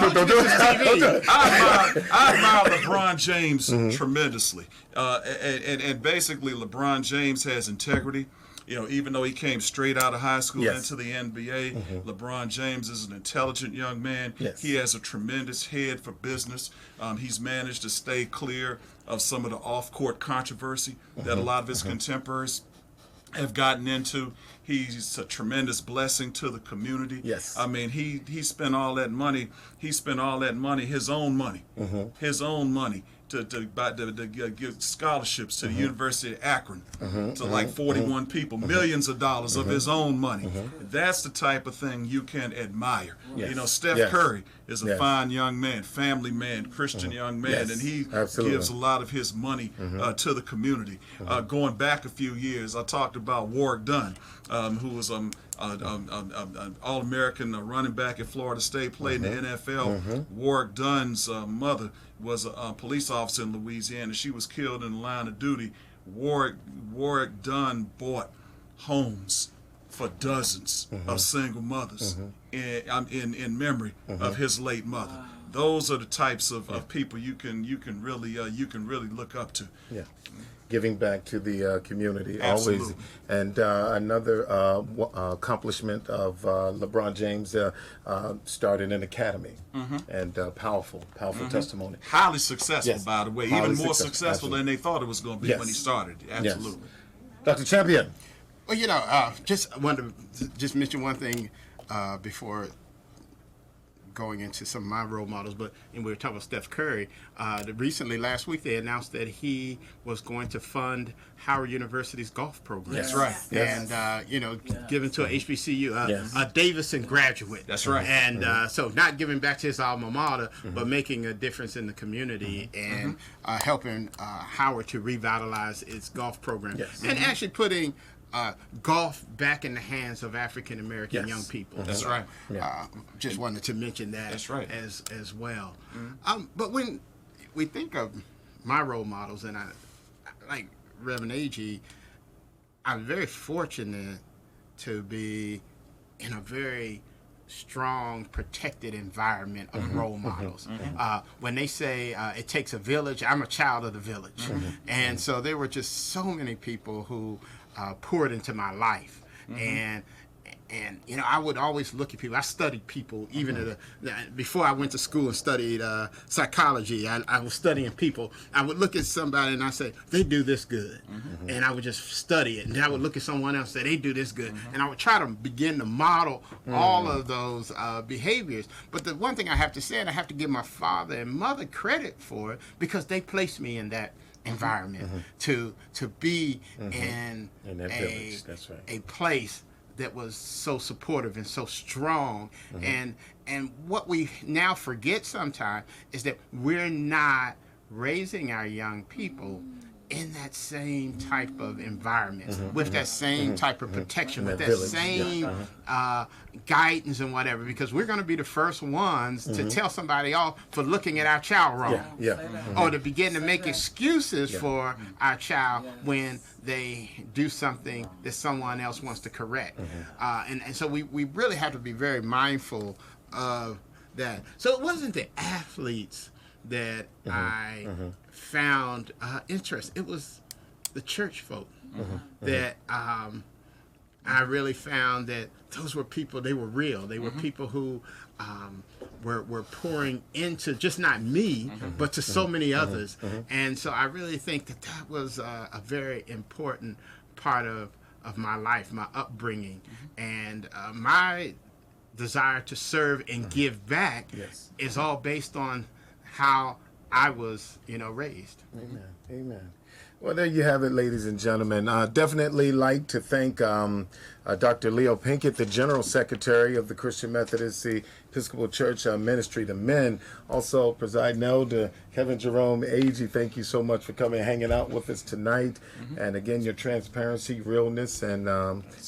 E: I admire LeBron James tremendously. And basically, LeBron James has integrity. even though he came straight out of high school
C: Yes.
E: into the NBA, LeBron James is an intelligent young man.
C: Yes.
E: He has a tremendous head for business. He's managed to stay clear of some of the off-court controversy that a lot of his contemporaries have gotten into. He's a tremendous blessing to the community.
C: Yes.
E: I mean, he spent all that money. He spent all that money, his own money, to give scholarships to the University of Akron to like 41 people, millions of dollars of his own money. That's the type of thing you can admire.
C: Yes.
E: Steph Curry is a
C: Yes.
E: fine young man, family man, Christian young man,
C: Yes.
E: and he
C: Absolutely.
E: gives a lot of his money to the community. Going back a few years, I talked about Warrick Dunn, who was an All-American running back at Florida State, played in the NFL. Warrick Dunn's mother was a police officer in Louisiana. She was killed in the line of duty. Warrick Dunn bought homes for dozens of single mothers in memory of his late mother. Those are the types of people you can really look up to.
C: Yeah. Giving back to the community.
E: Absolutely.
C: Always. And another accomplishment of LeBron James started an academy. And powerful testimony.
E: Highly successful,
C: Yes.
E: by the way.
C: Highly
E: Even more
C: successful.
E: successful than they thought it was going to be
C: Yes.
E: when he started. Absolutely.
C: Dr. Champion.
D: Well, just wanted to just mention one thing before going into some of my role models, but we were talking about Steph Curry. Recently, last week, they announced that he was going to fund Howard University's golf program.
E: That's right.
C: Yes.
D: And, given to a HBCU,
C: Yes.
D: a Davidson graduate.
E: That's right.
D: And so not giving back to his alma mater, but making a difference in the community and helping Howard to revitalize its golf program.
C: Yes.
D: And actually putting golf back in the hands of African American
C: Yes.
D: young people.
E: That's right.
D: Just wanted to mention that.
E: That's right.
D: as well. But when we think of my role models, and I like Reverend A.G., I'm very fortunate to be in a very strong, protected environment of role models. When they say it takes a village, I'm a child of the village. And so there were just so many people who poured into my life. And I would always look at people. I studied people even before I went to school and studied psychology. I was studying people. I would look at somebody and I say, they do this good. And I would just study it. And I would look at someone else and say, they do this good. And I would try to begin to model all of those behaviors. But the one thing I have to say, and I have to give my father and mother credit for it, because they placed me in that environment to be in
C: that village. That's right.
D: a place that was so supportive and so strong. And what we now forget sometimes is that we're not raising our young people in that same type of environment, with that same type of protection, with that
C: village.
D: same guidance and whatever, because we're going to be the first ones to tell somebody off for looking at our child wrong. Or to begin to make excuses for our child when they do something that someone else wants to correct. And so we really have to be very mindful of that. So it wasn't the athletes that I found interest. It was the church folk that I really found that those were people, they were real. They were people who were pouring into just not me, but to so many others. And so I really think that was a very important part of my life, my upbringing. And my desire to serve and give back is all based on how I was, raised.
C: Amen. Well, there you have it, ladies and gentlemen. Definitely like to thank Dr. Leo Pinkett, the General Secretary of the Christian Methodist Episcopal Church Ministry to Men. Also, Presiding Elder Kevin Jerome Agee, thank you so much for coming and hanging out with us tonight. And again, your transparency, realness, and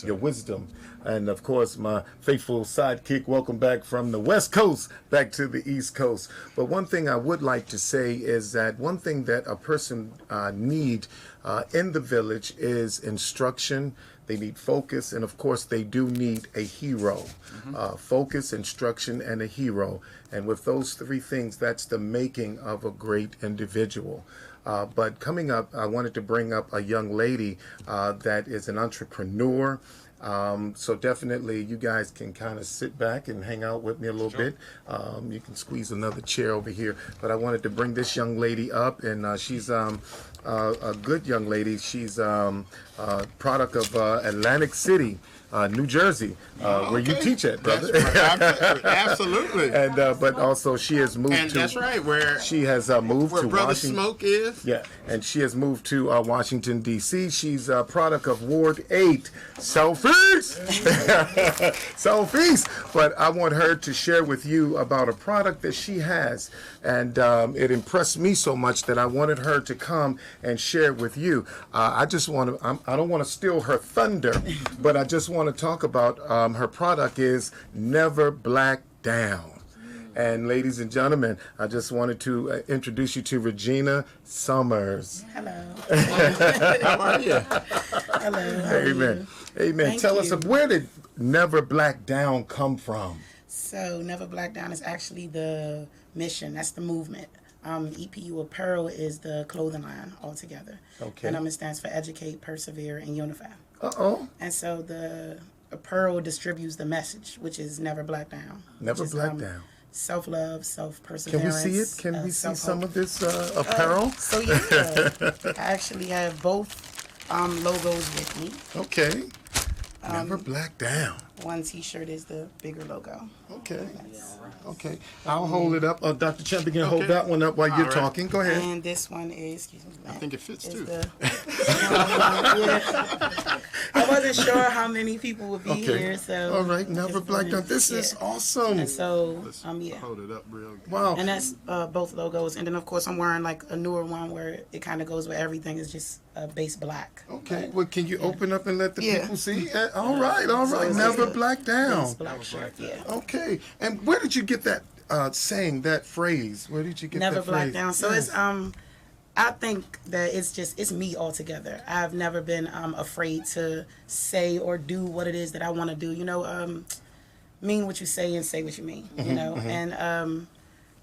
C: your wisdom. And of course, my faithful sidekick, welcome back from the West Coast back to the East Coast. But one thing I would like to say is that one thing that a person need in the village is instruction. They need focus, and of course, they do need a hero. Focus, instruction, and a hero. And with those three things, that's the making of a great individual. But coming up, I wanted to bring up a young lady that is an entrepreneur. So definitely you guys can kind of sit back and hang out with me a little bit. You can squeeze another chair over here. But I wanted to bring this young lady up, and she's a good young lady. She's a product of Atlantic City, New Jersey, where you teach at, brother.
D: Right. Absolutely.
C: And but also she has moved
D: and
C: to.
D: That's right. Where
C: she has moved
D: where
C: to
D: Brother
C: Washington.
D: Smoke is.
C: Yeah, and she has moved to Washington D.C. She's a product of Ward 8, Southeast. Southeast. But I want her to share with you about a product that she has, and it impressed me so much that I wanted her to come and share it with you. I just want to. I don't want to steal her thunder, but I just want to talk about her product is Never Black Down. And ladies and gentlemen, I just wanted to introduce you to Regina Summers.
G: Hello.
D: How are you?
G: Hello.
C: Amen. Amen.
G: Thank
C: Tell
G: you.
C: us, where did Never Black Down come from?
G: So Never Black Down is actually the mission. That's the movement. EPU Apparel is the clothing line altogether.
C: Okay.
G: And it stands for Educate, Persevere, and Unify.
C: Uh-oh.
G: And so the apparel distributes the message, which is Never Black Down.
C: Never
G: which is,
C: Black Down.
G: Self-love,
C: Can
G: self-perseverance.
C: we see it? Can we see
G: self-hope.
C: some of this apparel?
G: So yeah, I actually have both logos with me.
C: Okay. Never Black Down.
G: One T-shirt is the bigger logo.
C: Okay. Okay. I'll hold it up. Dr. Champion can hold that one up while you're
D: right.
C: talking. Go ahead.
G: And this one is, excuse me,
D: I think it fits
G: is
D: too.
G: yeah. I wasn't sure how many people would be here, so.
C: All right. Never Black Down. This is awesome.
G: And so,
D: Let's
G: yeah.
D: hold it up real good.
C: Wow.
G: And that's both logos. And then, of course, I'm wearing like a newer one where it kind of goes with everything is just base black.
C: Okay. Well, can you open up and let the
G: Yeah.
C: people see? All right. All right.
G: it's
C: Never
G: just a
C: Black Down.
G: Base black shirt, yeah.
C: Okay. And where did you get that saying, that phrase? Where did you get
G: Never
C: that
G: black
C: phrase?
G: down. So
C: Yes.
G: it's I think that it's me altogether. I've never been afraid to say or do what it is that I want to do. You know, mean what you say and say what you mean. You know, and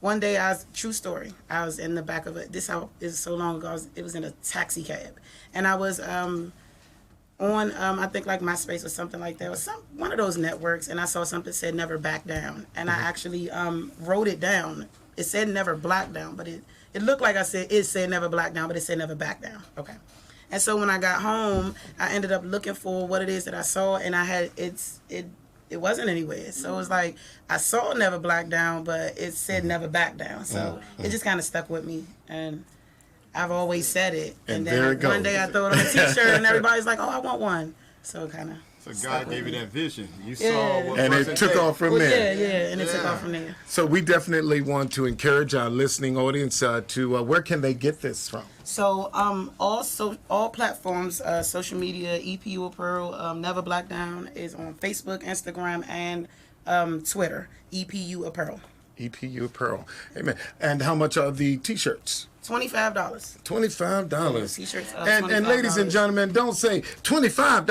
G: one day true story. I was in the back of is so long ago. It was in a taxi cab, and I was on I think like MySpace or something like that, or one of those networks, and I saw something that said Never Back Down, and I actually wrote it down. It said Never Black Down, but it looked like it said Never Black Down, but it said Never Back Down. Okay. And so when I got home, I ended up looking for what it is that I saw, and it wasn't anywhere. So it was like I saw Never Black Down, but it said Never Back Down. So it just kind of stuck with me, and I've always said it.
C: And
G: then
C: there it
G: one
C: goes.
G: day I throw it on a T-shirt, and everybody's like, "Oh, I want one." So kind of.
D: So God gave you that vision. You
G: Yeah.
D: saw what
C: And it took off from there.
G: Yeah, and it took off from there.
C: So we definitely want to encourage our listening audience to where can they get this from?
G: So all platforms, social media, EPU Apparel, Never Black Down is on Facebook, Instagram, and Twitter. EPU Apparel.
C: EPU Apparel. Amen. And how much are the T-shirts?
G: $25.
C: $25.
G: T-shirts.
C: And ladies and gentlemen, don't say $25.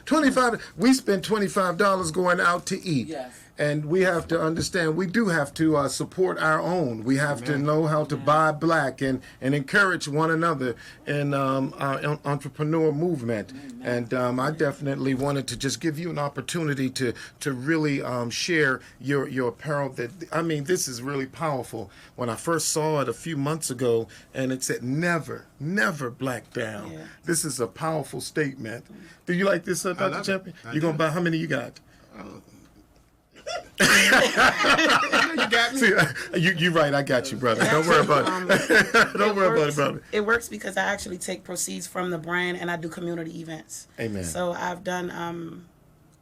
C: $25. We spend $25 going out to eat.
H: Yes.
C: And we have to understand, we do have to support our own. We have to know how to buy black and encourage one another in our entrepreneur movement. And I definitely wanted to just give you an opportunity to really share your apparel. This is really powerful. When I first saw it a few months ago, and it said, never black down.
G: Yeah.
C: This is a powerful statement. Do you like this, Dr.
D: love it.
C: Champion?
D: I
C: You going to
D: do.
C: buy, how many you got?
D: You got me.
C: See, you're right. I got you, brother. Don't worry about it. Don't worry about it, brother.
G: It works because I actually take proceeds from the brand and I do community events.
C: Amen.
G: So I've done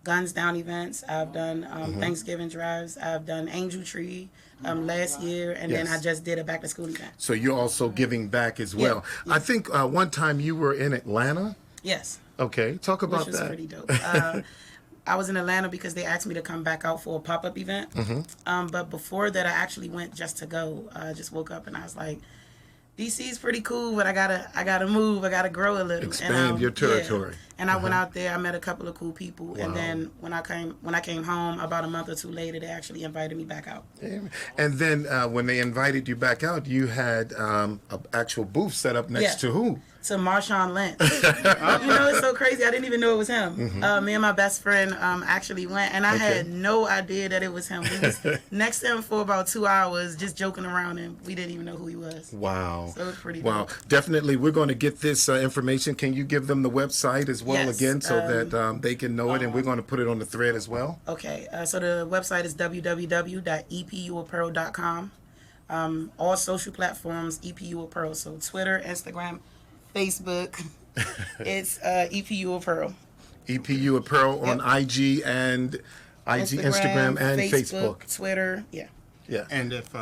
G: Guns Down events. I've done Thanksgiving drives. I've done Angel Tree last year, and then
C: Yes.
G: I just did a back to school event.
C: So you're also giving back as well.
G: Yeah.
C: I think one time you were in Atlanta.
G: Yes.
C: Okay, talk about
G: Which was
C: that.
G: pretty dope. I was in Atlanta because they asked me to come back out for a pop-up event. But before that, I actually went just to go. I just woke up and I was like, DC's pretty cool, but I gotta move. I gotta grow a little.
C: Expand your territory.
G: Yeah. And I went out there. I met a couple of cool people, and then when I came home about a month or two later, they actually invited me back out.
C: And then when they invited you back out, you had an actual booth set up next to who?
G: To Marshawn Lynch. It's so crazy. I didn't even know it was him. Me and my best friend actually went, and I had no idea that it was him. We was next to him for about 2 hours, just joking around, and we didn't even know who he was.
C: Wow.
G: So it was pretty
C: Wow.
G: dope.
C: Definitely, we're going to get this information. Can you give them the website as well again so that they can know it, and we're going to put it on the thread as well?
G: Okay. So the website is www.epuapparel.com. All social platforms, EPU Apparel. So Twitter, Instagram, Facebook. It's EPU Apparel.
C: EPU Apparel on IG and Instagram and Facebook.
G: Twitter. Yeah.
D: And if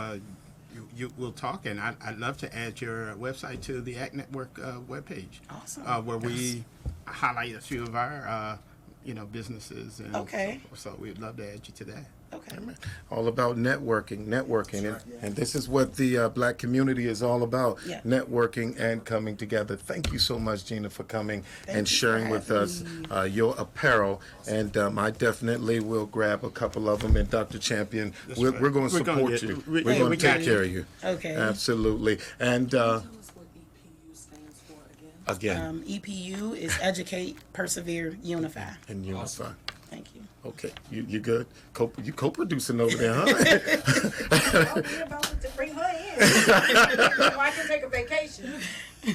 D: you will talk, and I'd love to add your website to the ACT Network webpage.
G: Awesome.
D: Where we highlight a few of our businesses. And so we'd love to add you to that.
G: Okay.
C: All about networking, and this is what the Black community is all about: networking and coming together. Thank you so much, Gina, for coming and sharing with us your apparel. And I definitely will grab a couple of them. And Dr. Champion, we're going to support you. We're going to take care of you.
G: Okay.
C: Absolutely. And again,
G: EPU is Educate, Persevere, Unify.
C: And Unify.
G: Thank you.
C: Okay, you good? You co-producing over there, huh?
H: We're about to bring her in. So I can take a vacation.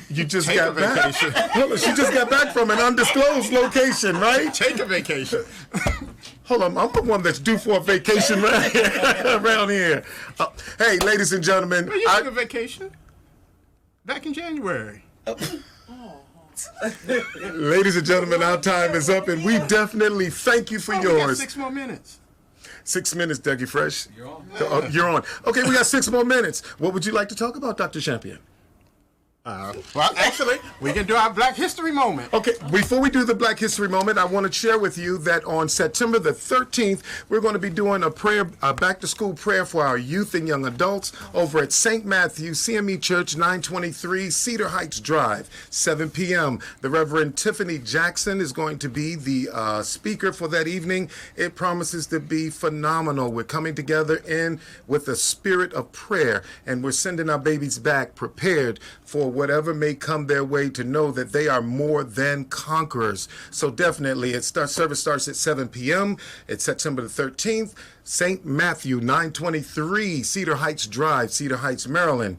C: You just got back. Hold on, she just got back from an undisclosed location, right?
D: Take a vacation.
C: Hold on, I'm the one that's due for a vacation around here. Hey, ladies and gentlemen,
D: You took a vacation back in January.
C: Ladies and gentlemen, our time is up, and we definitely thank you for yours.
D: We got 6 more minutes.
C: 6 minutes, Dougie Fresh. You're on. You're on. Okay, we got 6 more minutes. What would you like to talk about, Dr. Champion?
D: Well, actually, we can do our Black History moment.
C: Okay, before we do the Black History moment, I want to share with you that on September the 13th, we're going to be doing a back-to-school prayer for our youth and young adults over at St. Matthew CME Church, 923 Cedar Heights Drive, 7 p.m. The Reverend Tiffany Jackson is going to be the speaker for that evening. It promises to be phenomenal. We're coming together with a spirit of prayer, and we're sending our babies back prepared for whatever may come their way, to know that they are more than conquerors. So definitely, service starts at 7 p.m. It's September the 13th, St. Matthew, 923 Cedar Heights Drive, Cedar Heights, Maryland.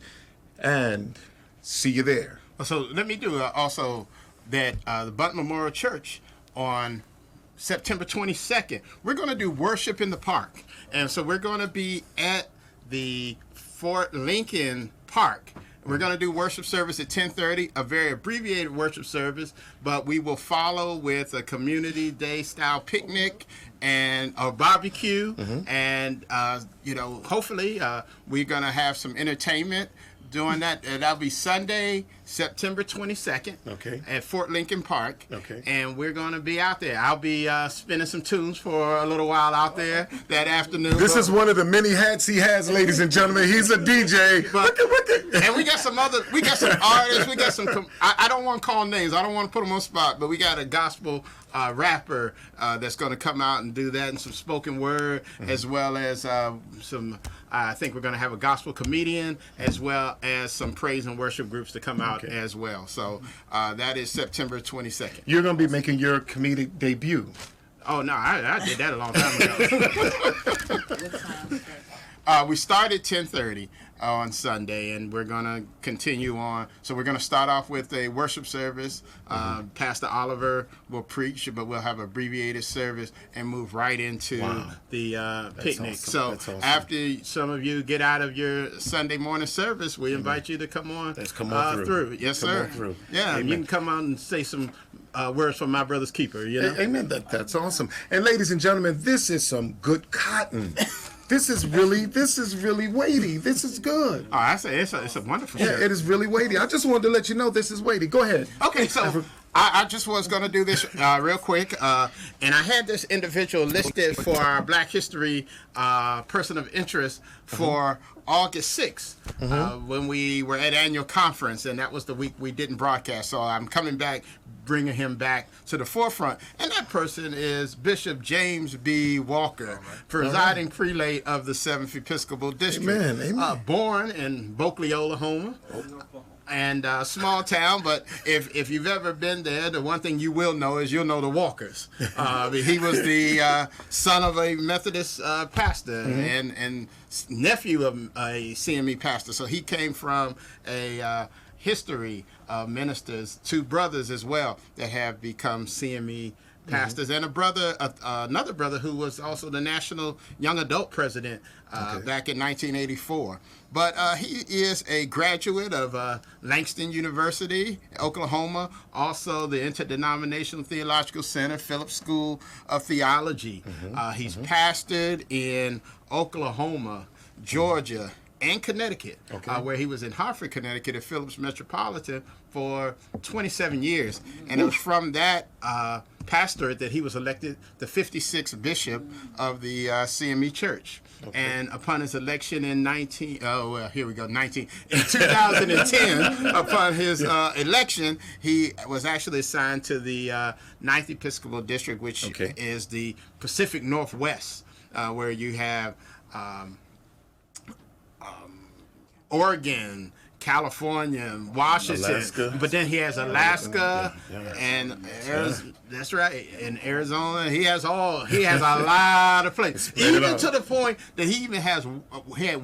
C: And see you there.
D: So let me do also that the Button Memorial Church on September 22nd, we're going to do worship in the park. And so we're going to be at the Fort Lincoln Park. We're going to do worship service at 10:30, a very abbreviated worship service, but we will follow with a community day style picnic and a barbecue. And, hopefully we're going to have some entertainment doing that. That'll be Sunday, September 22nd at Fort Lincoln Park. And we're going to be out there. I'll be spinning some tunes for a little while out there that afternoon.
C: This is one of the many hats he has, ladies and gentlemen. He's a DJ.
D: And we got some artists. We got some, I don't want to call names. I don't want to put them on the spot, but we got a gospel rapper that's going to come out and do that, and some spoken word, as well as some, I think we're going to have a gospel comedian, as well as some praise and worship groups to come out as well. So that is September 22nd.
C: You're going to be making your comedic debut.
D: Oh, no, I did that a long time ago. We started 10:30 on Sunday, and we're going to continue on. So we're going to start off with a worship service. Pastor Oliver will preach, but we'll have an abbreviated service and move right into the picnic.
C: Awesome.
D: So after some of you get out of your Sunday morning service, we invite you to come on, through. Yes, sir. Yeah, you can come out and say some words from my brother's keeper.
C: Amen. That's awesome. And ladies and gentlemen, this is some good cotton. This is really weighty. This is good.
D: Oh, I say it's a wonderful show.
C: Yeah, it is really weighty. I just wanted to let you know this is weighty. Go ahead.
D: Okay, so I just was going to do this real quick, and I had this individual listed for our Black History Person of Interest for August 6th when we were at annual conference, and that was the week we didn't broadcast. So I'm coming back, bringing him back to the forefront, and that person is Bishop James B. Walker, presiding prelate of the 7th Episcopal District.
C: Amen.
D: Born in Berkeley, Oklahoma. And small town, but if you've ever been there, the one thing you will know is you'll know the Walkers. He was the son of a Methodist pastor and nephew of a CME pastor. So he came from a history of ministers, two brothers as well that have become CME pastors, and another brother who was also the national young adult president back in 1984. But he is a graduate of Langston University, Oklahoma, also the Interdenominational Theological Center, Phillips School of Theology. He's pastored in Oklahoma, Georgia, and Connecticut, where he was in Hartford, Connecticut at Phillips Metropolitan for 27 years. And it was from that pastorate that he was elected the 56th bishop of the CME Church. And upon his election in 2010, upon his election, he was actually assigned to the 9th Episcopal District, which is the Pacific Northwest, where you have Oregon, California, Washington, Alaska. But then he has Alaska and Arizona. That's right, in Arizona. He has a lot of places, even to the point that he even had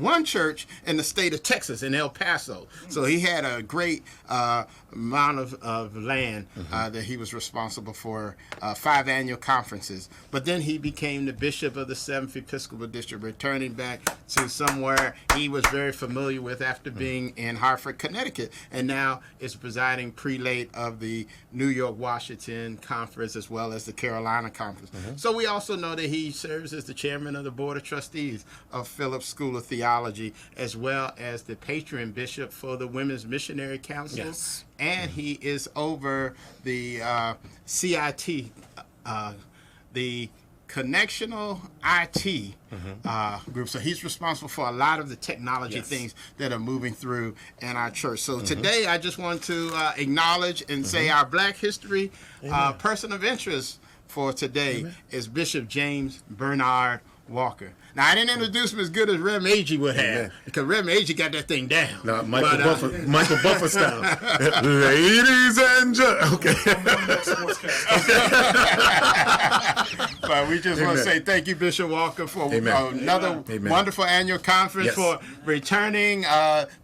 D: one church in the state of Texas, in El Paso. So he had a great amount of land that he was responsible for 5 annual conferences. But then he became the bishop of the 7th Episcopal District, returning back to somewhere he was very familiar with after being in Hartford, Connecticut, and now is presiding prelate of the New York, Washington Conference, as well as the Carolina Conference. So we also know that he serves as the chairman of the Board of Trustees of Phillips School of Theology, as well as the patron bishop for the Women's Missionary Council. And he is over the CIT, the Connectional IT group. So he's responsible for a lot of the technology things that are moving through in our church. So today I just want to acknowledge and say our Black History person of interest for today is Bishop James Bernard Walker. Now, I didn't introduce him as good as Rev Agee would have, because Rev Agee got that thing down.
C: No, Michael Buffer style. Ladies and gentlemen.
D: But we just want to say thank you, Bishop Walker, for another wonderful annual conference, for returning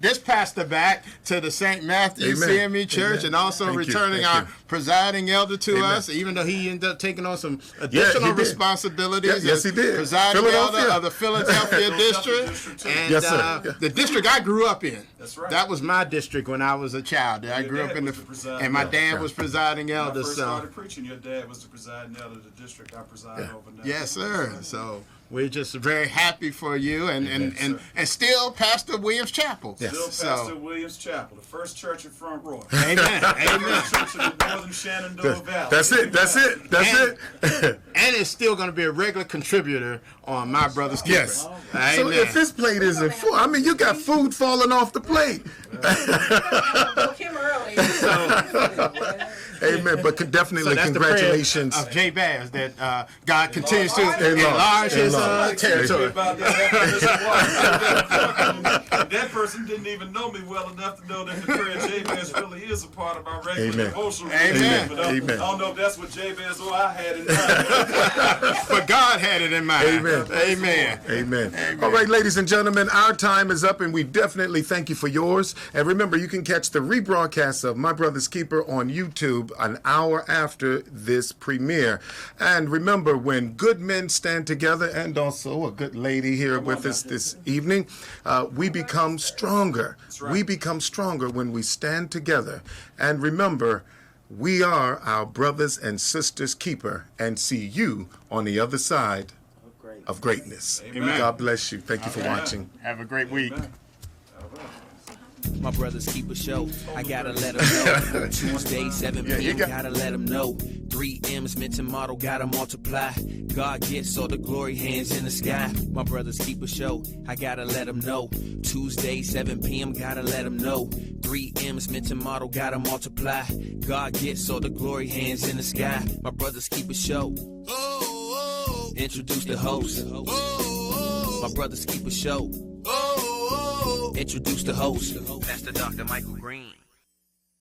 D: this pastor back to the St. Matthew CME Church, and also returning our presiding elder to us, even though he ended up taking on some additional responsibilities.
C: Yes, he did.
D: Presiding elder of the Philadelphia district, and the district I grew up in.
E: That's right.
D: That was my district when I was a child. I grew up in and my dad was presiding elder.
E: When I first started preaching, your dad was the presiding elder of the district I preside over now.
D: Yes, sir. So we're just very happy for you, and still Pastor Williams Chapel.
E: Still Pastor Williams Chapel, the first church in Front Royal.
D: Amen. Amen.
E: Church in the northern Shenandoah Valley.
C: That's it.
D: And it's still going to be a regular contributor on My Brother's Keeper.
C: Yes.
D: Amen.
C: So if his plate isn't full, I mean, you got food falling off the plate.
H: Him early.
C: Amen. But definitely congratulations.
D: Of Jay Bass, that God continues to enlarge his territory.
E: That person didn't even know me well enough to know that the prayer Jay Bass really is a part of my regular devotional.
D: Amen.
E: But I don't know if that's what Jay Bass or I had in mind.
D: But God had it in mind.
C: Amen.
D: Amen.
C: Amen. All right, ladies and gentlemen, our time is up, and we definitely thank you for yours. And remember, you can catch the rebroadcast of My Brother's Keeper on YouTube an hour after this premiere. And remember, when good men stand together, and also a good lady here with us this evening, we become stronger.
E: Right.
C: We become stronger when we stand together. And remember, we are our brothers and sisters' keeper, and see you on the other side of greatness.
D: Amen.
C: God bless you. Thank you for watching.
D: Have a great week.
E: Amen. All right.
B: My brothers keep a show. I gotta let them know. Tuesday, 7 p.m. Gotta let them know. 3 M's mental model, gotta multiply. God gets all the glory, hands in the sky. My brothers keep a show. I gotta let them know. Tuesday, 7 p.m. Gotta let them know. 3 M's mental model, gotta multiply. God gets all the glory, hands in the sky. My brothers keep a show. Introduce the host. My brothers keep a show. Introduce the host. Pastor Dr. Michael Green.